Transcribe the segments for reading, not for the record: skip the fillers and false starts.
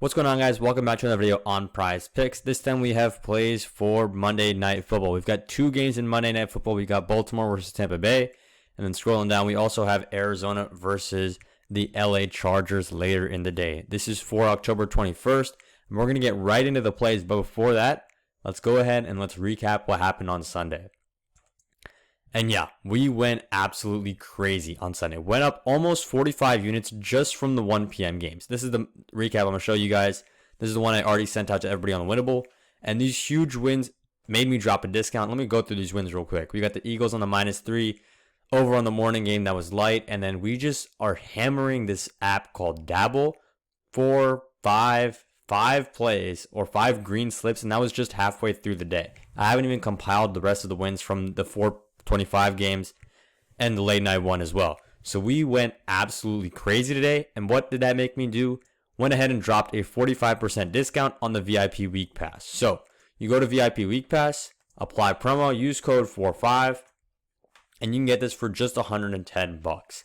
What's going on, guys? Welcome back to another video on PrizePicks. This time we have plays for Monday Night Football. We've got two games in Monday Night Football. We got Baltimore versus Tampa Bay. And then scrolling down, we also have Arizona versus the LA Chargers later in the day. This is for October 21st. And we're going to get right into the plays. But before that, let's go ahead and let's recap what happened on Sunday. And yeah, we went absolutely crazy on Sunday. Went up almost 45 units just from the 1 p.m. games. This is the recap I'm going to show you guys. This is the one I already sent out to everybody on Winnable. And these huge wins made me drop a discount. Let me go through these wins real quick. We got the Eagles on the -3 over on the morning game that was light. And then we just are hammering this app called Dabble for five plays or 5 green slips. And that was just halfway through the day. I haven't even compiled the rest of the wins from the 425 games and the late night one as well. So we went absolutely crazy today. And what did that make me do? Went ahead and dropped a 45% discount on the VIP Week Pass. So you go to VIP Week Pass, apply promo, use code 45, and you can get this for just $110.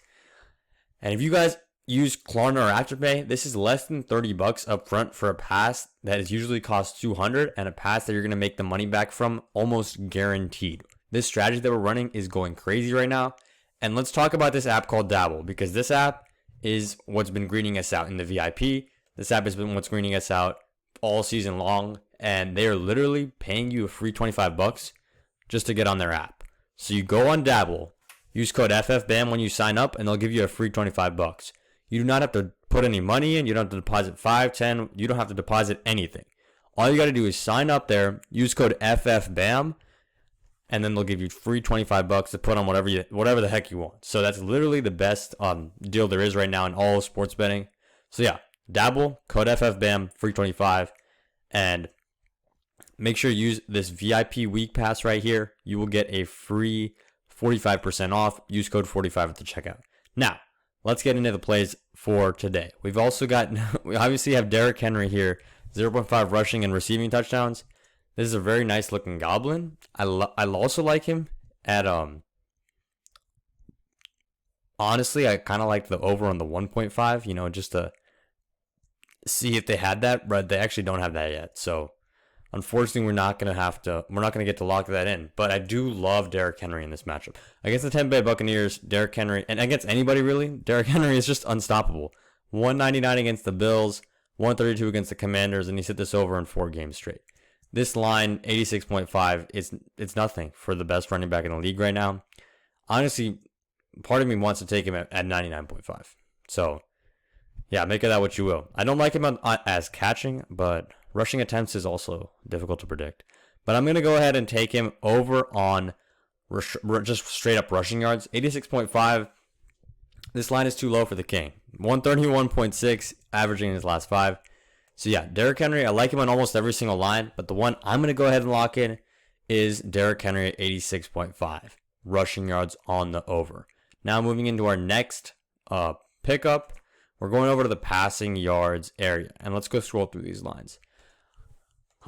And if you guys use Klarna or Afterpay, this is less than $30 up front for a pass that is usually cost $200 and a pass that you're going to make the money back from almost guaranteed. This strategy that we're running is going crazy right now. And let's talk about this app called Dabble, because this app is what's been greening us out in the VIP. This app has been what's greening us out all season long. And they are literally paying you a free $25 just to get on their app. So you go on Dabble, use code FFBAM when you sign up, and they'll give you a free $25. You do not have to put any money in. You don't have to deposit 5, 10. You don't have to deposit anything. All you got to do is sign up there, use code FFBAM, and then they'll give you free $25 to put on whatever the heck you want. So that's literally the best deal there is right now in all sports betting. So yeah, Dabble, code FFBAM, free 25, and make sure you use this VIP Week Pass right here. You will get a free 45% off. Use code 45 at the checkout. Now, let's get into the plays for today. We obviously have Derrick Henry here, 0.5 rushing and receiving touchdowns. This is a very nice looking goblin. I also like him at honestly, I kind of like the over on the 1.5, just to see if they had that, but they actually don't have that yet. So unfortunately, we're not going to get to lock that in. But I do love Derrick Henry in this matchup. Against the Tampa Bay Buccaneers, Derrick Henry, and against anybody really, Derrick Henry is just unstoppable. 199 against the Bills, 132 against the Commanders, and he's hit this over in 4 games straight. This line, 86.5, it's nothing for the best running back in the league right now. Honestly, part of me wants to take him at 99.5. So, yeah, make of that what you will. I don't like him as catching, but rushing attempts is also difficult to predict. But I'm going to go ahead and take him over on just straight up rushing yards. 86.5. This line is too low for the King. 131.6, averaging in his last 5. So yeah, Derrick Henry, I like him on almost every single line, but the one I'm going to go ahead and lock in is Derrick Henry at 86.5 rushing yards on the over. Now moving into our next pickup, we're going over to the passing yards area, and let's go scroll through these lines.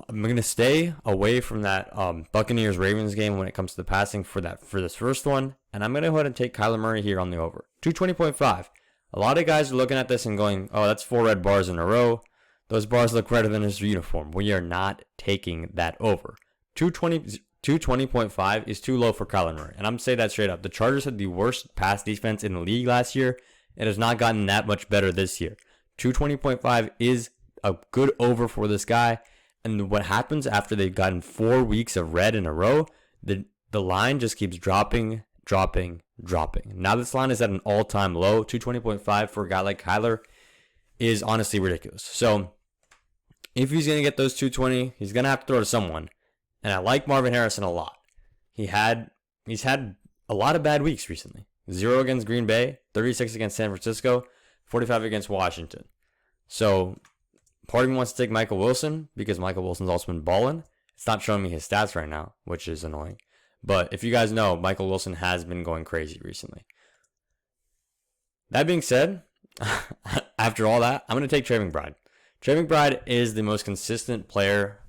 I'm going to stay away from that Buccaneers-Ravens game when it comes to the passing for this first one, and I'm going to go ahead and take Kyler Murray here on the over. 220.5. A lot of guys are looking at this and going, oh, that's 4 red bars in a row. Those bars look redder than his uniform. We are not taking that over. 220.5 is too low for Kyler Murray. And I'm going to say that straight up. The Chargers had the worst pass defense in the league last year. It has not gotten that much better this year. 220.5 is a good over for this guy. And what happens after they've gotten 4 weeks of red in a row, the line just keeps dropping. Now this line is at an all-time low. 220.5 for a guy like Kyler is honestly ridiculous. So if he's going to get those 220, he's going to have to throw to someone. And I like Marvin Harrison a lot. He's had a lot of bad weeks recently. 0 against Green Bay, 36 against San Francisco, 45 against Washington. So part of me wants to take Michael Wilson because Michael Wilson's also been balling. It's not showing me his stats right now, which is annoying. But if you guys know, Michael Wilson has been going crazy recently. That being said, after all that, I'm going to take Trey McBride. Trey McBride is the most consistent player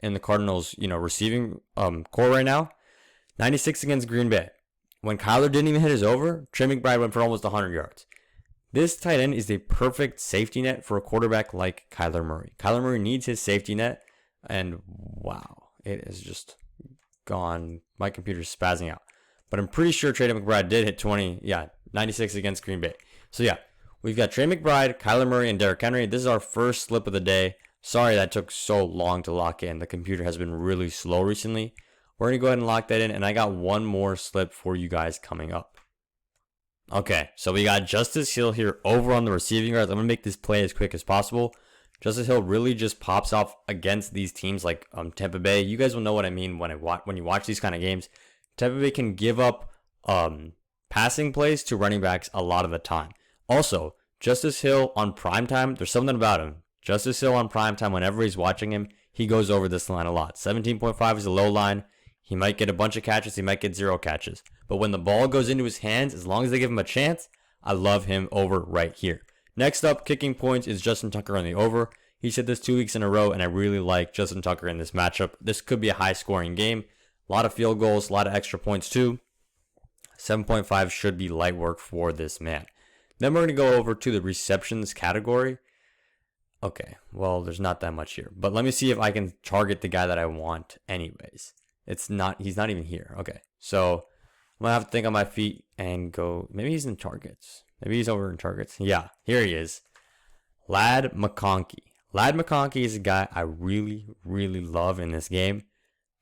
in the Cardinals, receiving core right now. 96 against Green Bay. When Kyler didn't even hit his over, Trey McBride went for almost 100 yards. This tight end is the perfect safety net for a quarterback like Kyler Murray. Kyler Murray needs his safety net, and wow, it is just gone. My computer's spazzing out. But I'm pretty sure Trey McBride did hit 96 against Green Bay. So yeah, we've got Trey McBride, Kyler Murray, and Derrick Henry. This is our first slip of the day. Sorry that took so long to lock in. The computer has been really slow recently. We're going to go ahead and lock that in, and I got one more slip for you guys coming up. Okay, so we got Justice Hill here over on the receiving yards. I'm going to make this play as quick as possible. Justice Hill really just pops off against these teams like Tampa Bay. You guys will know what I mean when you watch these kind of games. Tampa Bay can give up passing plays to running backs a lot of the time. Also, Justice Hill on primetime, there's something about him. Justice Hill on primetime, whenever he's watching him, he goes over this line a lot. 17.5 is a low line. He might get a bunch of catches. He might get 0 catches. But when the ball goes into his hands, as long as they give him a chance, I love him over right here. Next up, kicking points is Justin Tucker on the over. He said this 2 weeks in a row, and I really like Justin Tucker in this matchup. This could be a high-scoring game. A lot of field goals, a lot of extra points too. 7.5 should be light work for this man. Then we're going to go over to the receptions category. Okay, well, there's not that much here. But let me see if I can target the guy that I want anyways. He's not even here. Okay, so I'm going to have to think on my feet and go, maybe he's in targets. Maybe he's over in targets. Yeah, here he is. Ladd McConkey. Ladd McConkey is a guy I really, really love in this game.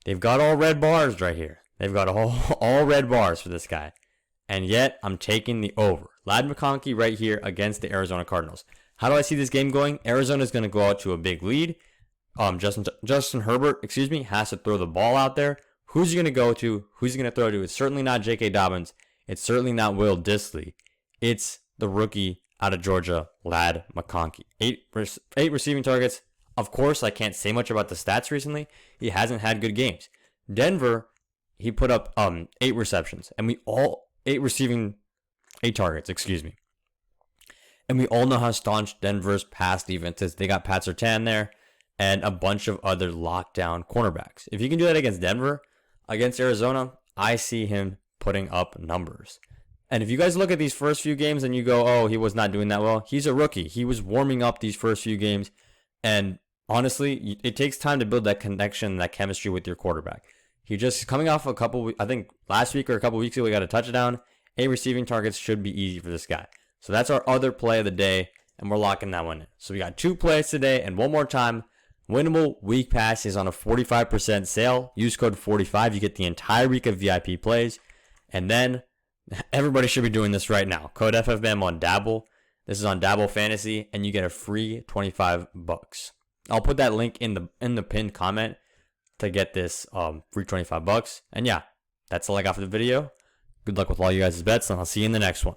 They've got all red bars right here. They've got all red bars for this guy. And yet, I'm taking the over. Ladd McConkey right here against the Arizona Cardinals. How do I see this game going? Arizona's going to go out to a big lead. Justin Herbert, has to throw the ball out there. Who's he going to go to? Who's he going to throw to? It's certainly not J.K. Dobbins. It's certainly not Will Dissly. It's the rookie out of Georgia, Ladd McConkey. 8 receiving targets. Of course, I can't say much about the stats recently. He hasn't had good games. Denver, he put up 8 receptions, and 8 targets, And we all know how staunch Denver's pass defense is. They got Pat Surtain there and a bunch of other lockdown cornerbacks. If you can do that against Denver, against Arizona, I see him putting up numbers. And if you guys look at these first few games and you go, oh, he was not doing that well, he's a rookie. He was warming up these first few games. And honestly, it takes time to build that connection, that chemistry with your quarterback. He just coming off I think last week or a couple weeks ago, we got a touchdown. 8 receiving targets should be easy for this guy. So that's our other play of the day, and we're locking that one in. So we got 2 plays today, and one more time, Winnable Week Pass is on a 45% sale. Use code 45. You get the entire week of VIP plays. And then everybody should be doing this right now. Code FFBAM on Dabble. This is on Dabble Fantasy, and you get a free $25. I'll put that link in the pinned comment to get this free $25. And yeah, that's all I got for the video. Good luck with all you guys' bets, and I'll see you in the next one.